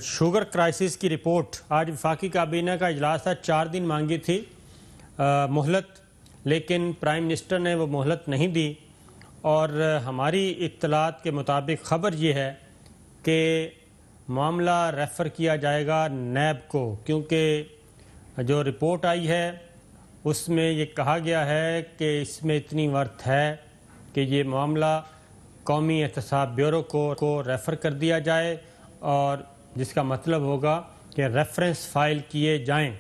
Sugar crisis کی report, آج وفاقی کابینہ کا اجلاس تھا، 4 دن مانگی تھی مہلت، لیکن پرائم منسٹر نے وہ مہلت نہیں دی، اور ہماری اطلاعات کے مطابق خبر یہ ہے کہ معاملہ ریفر کیا جائے گا نیب کو، کیونکہ جو رپورٹ آئی ہے اس میں یہ کہا گیا ہے کہ اس میں اتنی ورتھ ہے کہ یہ معاملہ قومی احتساب بیورو کو ریفر کر دیا جائے، اور جس کا مطلب ہوگا کہ ریفرنس فائل کیے جائیں۔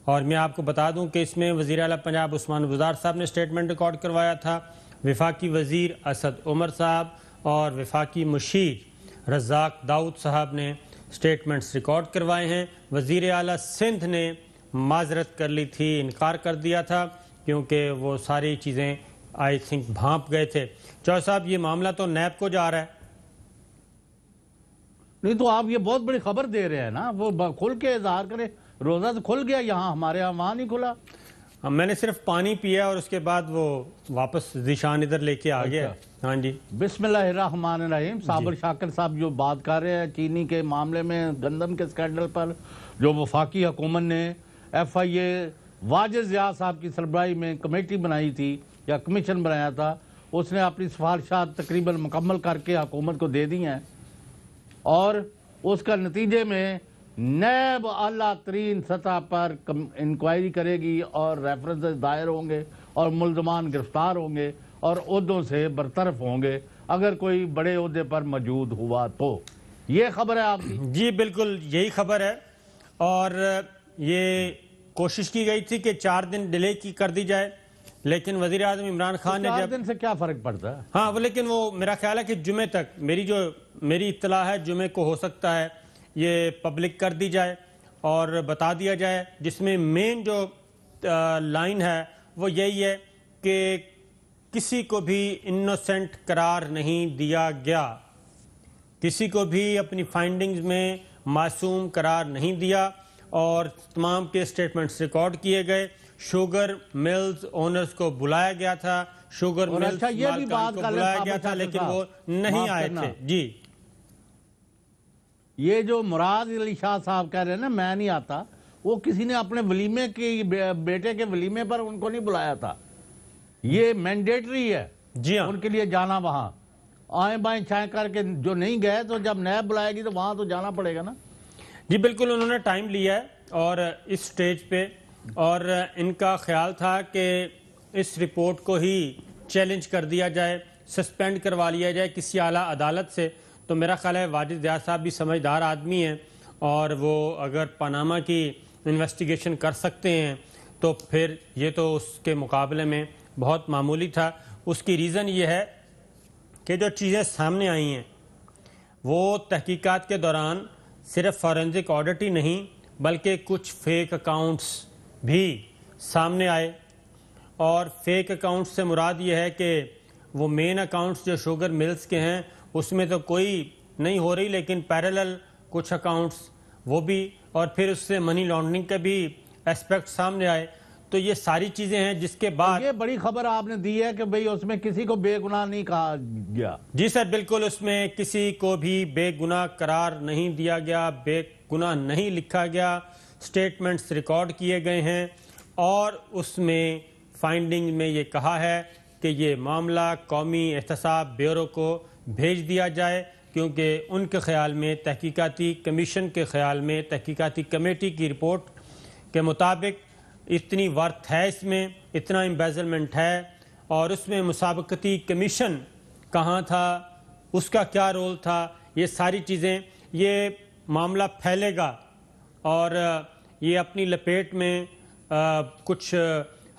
اور میں آپ کو بتا دوں کہ اس میں وزیر اعلیٰ پنجاب عثمان وزار صاحب نے سٹیٹمنٹ ریکارڈ کروایا تھا، وفاقی وزیر اسد عمر صاحب اور وفاقی مشیر رزاق داؤد صاحب نے سٹیٹمنٹس ریکارڈ کروائے ہیں۔ وزیر اعلیٰ سندھ نے معذرت کر لی تھی، انکار کر دیا تھا، کیونکہ وہ ساری چیزیں آئی تھنک بھانپ گئے تھے۔ چوہے صاحب، یہ معاملہ تو نیب کو جا رہا ہے۔ نہیں تو آپ یہ بہت بڑی خبر دے رہے ہیں نا، وہ کھل کے اظہار کرے، روزہ تو کھل گیا یہاں، ہمارے یہاں وہاں نہیں کھلا۔ میں نے صرف پانی پیا اور اس کے بعد وہ واپس ذیشان ادھر لے کے آ گیا۔ ہاں جی، بسم اللہ الرحمن الرحیم۔ صابر شاکر صاحب جو بات کر رہے ہیں چینی کے معاملے میں، گندم کے سکینڈل پر، جو وفاقی حکومت نے ایف آئی اے واجد ضیاء صاحب کی سربراہی میں کمیٹی بنائی تھی یا کمیشن بنایا تھا، اس نے اپنی سفارشات تقریباً مکمل کر کے حکومت کو دے دی ہیں، اور اس کا نتیجے میں نیب اعلیٰ ترین سطح پر انکوائری کرے گی اور ریفرنسز دائر ہوں گے اور ملزمان گرفتار ہوں گے اور عہدوں سے برطرف ہوں گے اگر کوئی بڑے عہدے پر موجود ہوا تو۔ یہ خبر ہے آپ کی؟ جی بالکل یہی خبر ہے، اور یہ کوشش کی گئی تھی کہ 4 دن ڈیلے کی کر دی جائے، لیکن وزیر اعظم عمران خان نے 4 دن سے کیا فرق پڑتا ہے؟ ہاں لیکن وہ میرا خیال ہے کہ جمعے تک، میری اطلاع ہے جمعے کو ہو سکتا ہے یہ پبلک کر دی جائے اور بتا دیا جائے، جس میں مین جو لائن ہے وہ یہی ہے کہ کسی کو بھی انوسنٹ قرار نہیں دیا گیا، کسی کو بھی اپنی فائنڈنگز میں معصوم قرار نہیں دیا، اور تمام کے سٹیٹمنٹس ریکارڈ کیے گئے۔ شوگر ملز اونرز کو بلایا گیا تھا، شوگر ملز مالکان کو بلایا گیا تھا، لیکن وہ نہیں آئے تھے۔ جی، یہ جو مراد علی شاہ صاحب کہہ رہے ہیں نا میں نہیں آتا، وہ کسی نے اپنے ولیمے کی بیٹے کے ولیمے پر ان کو نہیں بلایا تھا، یہ مینڈیٹری ہے جی ہاں، ان کے لیے جانا وہاں، آئیں بائیں چھائیں کر کے جو نہیں گئے تو جب نیب بلائے گی تو وہاں تو جانا پڑے گا نا۔ جی بالکل، انہوں نے ٹائم لیا ہے اور اس سٹیج پہ، اور ان کا خیال تھا کہ اس رپورٹ کو ہی چیلنج کر دیا جائے، سسپینڈ کروا لیا جائے کسی اعلیٰ عدالت سے۔ تو میرا خیال ہے واجد ضیاء صاحب بھی سمجھدار آدمی ہیں، اور وہ اگر پاناما کی انویسٹیگیشن کر سکتے ہیں تو پھر یہ تو اس کے مقابلے میں بہت معمولی تھا۔ اس کی ریزن یہ ہے کہ جو چیزیں سامنے آئی ہیں وہ تحقیقات کے دوران صرف فورنزک آڈٹ ہی نہیں بلکہ کچھ فیک اکاؤنٹس بھی سامنے آئے، اور فیک اکاؤنٹس سے مراد یہ ہے کہ وہ مین اکاؤنٹس جو شوگر ملز کے ہیں اس میں تو کوئی نہیں ہو رہی، لیکن پیرالل کچھ اکاؤنٹس وہ بھی، اور پھر اس سے منی لانڈرنگ کے بھی ایسپیکٹ سامنے آئے۔ تو یہ ساری چیزیں ہیں جس کے بعد یہ بڑی خبر آپ نے دی ہے کہ بھئی اس میں کسی کو بے گناہ نہیں کہا گیا۔ جی سر بالکل، اس میں کسی کو بھی بے گناہ قرار نہیں دیا گیا، بے گناہ نہیں لکھا گیا، سٹیٹمنٹس ریکارڈ کیے گئے ہیں، اور اس میں فائنڈنگ میں یہ کہا ہے کہ یہ معاملہ قومی احتساب بیورو کو بھیج دیا جائے، کیونکہ ان کے خیال میں، تحقیقاتی کمیشن کے خیال میں، تحقیقاتی کمیٹی کی رپورٹ کے مطابق اتنی ورتھ ہے، اس میں اتنا امبیزلمنٹ ہے، اور اس میں مسابقتی کمیشن کہاں تھا، اس کا کیا رول تھا، یہ ساری چیزیں، یہ معاملہ پھیلے گا اور یہ اپنی لپیٹ میں کچھ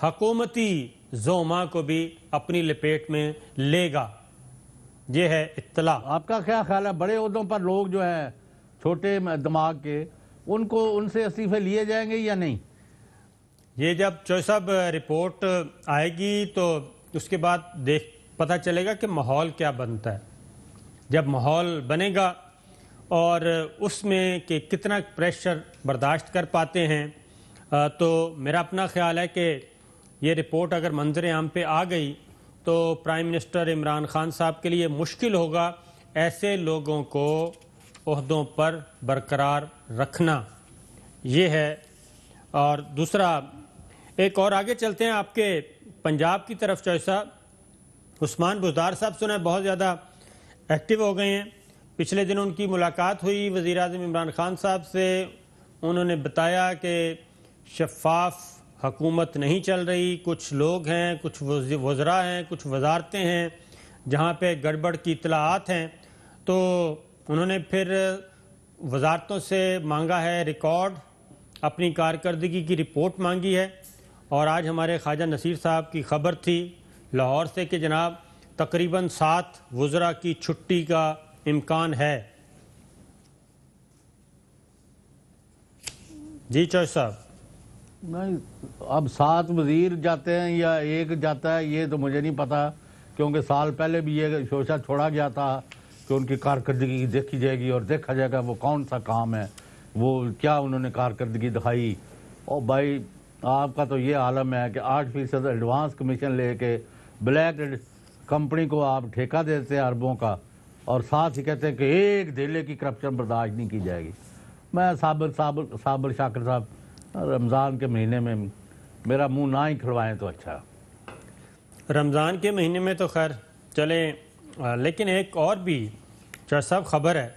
حکومتی زعما کو بھی اپنی لپیٹ میں لے گا۔ یہ ہے اطلاع۔ آپ کا کیا خیال ہے بڑے عہدوں پر لوگ جو ہیں چھوٹے دماغ کے، ان سے استعفے لیے جائیں گے یا نہیں؟ یہ جب چوہے صاحب رپورٹ آئے گی تو اس کے بعد پتہ چلے گا کہ ماحول کیا بنتا ہے۔ جب ماحول بنے گا اور اس میں کہ کتنا پریشر برداشت کر پاتے ہیں، تو میرا اپنا خیال ہے کہ یہ رپورٹ اگر منظر عام پہ آ گئی تو پرائم منسٹر عمران خان صاحب کے لیے مشکل ہوگا ایسے لوگوں کو عہدوں پر برقرار رکھنا، یہ ہے۔ اور دوسرا ایک اور آگے چلتے ہیں آپ کے پنجاب کی طرف۔ چوہے صاحب عثمان بزدار صاحب سنا ہے بہت زیادہ ایکٹیو ہو گئے ہیں۔ پچھلے دن ان کی ملاقات ہوئی وزیر اعظم عمران خان صاحب سے، انہوں نے بتایا کہ شفاف حکومت نہیں چل رہی، کچھ لوگ ہیں، کچھ وزراء ہیں، کچھ وزارتیں ہیں جہاں پہ گڑبڑ کی اطلاعات ہیں، تو انہوں نے پھر وزارتوں سے مانگا ہے ریکارڈ، اپنی کارکردگی کی رپورٹ مانگی ہے۔ اور آج ہمارے خواجہ نصیر صاحب کی خبر تھی لاہور سے کہ جناب تقریباً 7 وزراء کی چھٹی کا امکان ہے۔ جی چوہے صاحب۔ نہیں، اب 7 وزیر جاتے ہیں یا ایک جاتا ہے یہ تو مجھے نہیں پتا، کیونکہ سال پہلے بھی یہ شوشہ چھوڑا گیا تھا کہ ان کی کارکردگی دیکھی جائے گی اور دیکھا جائے گا وہ کون سا کام ہے، وہ کیا انہوں نے کارکردگی دکھائی۔ اور بھائی آپ کا تو یہ عالم ہے کہ 8% ایڈوانس کمیشن لے کے بلیک کمپنی کو آپ ٹھیکہ دیتے ہیں اربوں کا، اور ساتھ ہی کہتے ہیں کہ ایک دھیلے کی کرپشن برداشت نہیں کی جائے گی۔ میں صابر شاکر صاحب رمضان کے مہینے میں میرا منہ نہ ہی کھلوائیں تو اچھا۔ رمضان کے مہینے میں تو خیر چلیں، لیکن ایک اور بھی چوہے صاحب خبر ہے